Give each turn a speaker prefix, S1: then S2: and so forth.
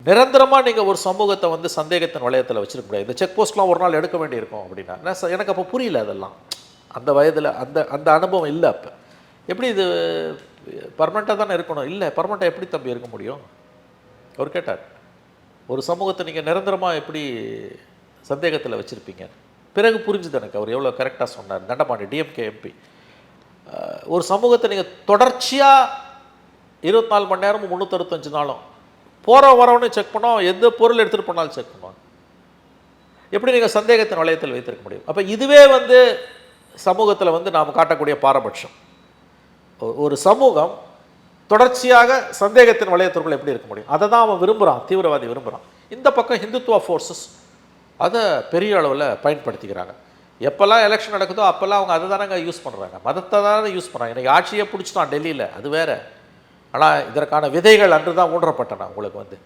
S1: நிரந்தரமாக நீங்கள் ஒரு சமூகத்தை வந்து சந்தேகத்தின் வளையத்தில் வச்சுருக்க முடியாது. இந்த செக் போஸ்ட்லாம் ஒரு நாள் எடுக்க வேண்டியிருக்கும் அப்படின்னா எனக்கு அப்போ புரியல. அதெல்லாம் அந்த வயதில் அந்த அந்த அனுபவம் இல்லை. அப்போ எப்படி இது பர்மனெண்ட்டாக தானே இருக்கணும்? இல்லை, பர்மனெண்ட்டாக எப்படி தம்பி இருக்க முடியும்? அவர் கேட்டார், ஒரு சமூகத்தை நீங்கள் நிரந்தரமாக எப்படி சந்தேகத்தில் வச்சுருப்பீங்க? பிறகு புரிஞ்சுது எனக்கு அவர் எவ்வளோ கரெக்டாக சொன்னார். தண்டபாணி டிஎம்கே எம்பி, ஒரு சமூகத்தை நீங்கள் தொடர்ச்சியாக 24 மணி நேரமும் 365 நாளும் போகிற வரவனு செக் பண்ணோம், எந்த பொருள் எடுத்துகிட்டு போனாலும் செக் பண்ணுவாங்க. எப்படி நீங்கள் சந்தேகத்தின் வளையத்தில் வைத்திருக்க முடியும்? அப்போ இதுவே வந்து சமூகத்தில் வந்து நாம் காட்டக்கூடிய பாரபட்சம். ஒரு சமூகம் தொடர்ச்சியாக சந்தேகத்தின் வளையத்திற்குள் எப்படி இருக்க முடியும்? அதை தான் அவன் விரும்புகிறான், தீவிரவாதி விரும்புகிறான். இந்த பக்கம் ஹிந்துத்துவா ஃபோர்ஸஸ் அதை பெரிய அளவில் பயன்படுத்திக்கிறாங்க. எப்போல்லாம் எலெக்ஷன் நடக்குதோ அப்போல்லாம் அவங்க அதை தானங்க யூஸ் பண்ணுறாங்க, மதத்தை தானே யூஸ் பண்ணுறாங்க. இன்றைக்கி ஆட்சியை பிடிச்சிட்டான் டெல்லியில், அது வேறு. ஆனால் இதற்கான விதைகள் அன்று தான் ஊன்றப்பட்டன உங்களுக்கு வந்து.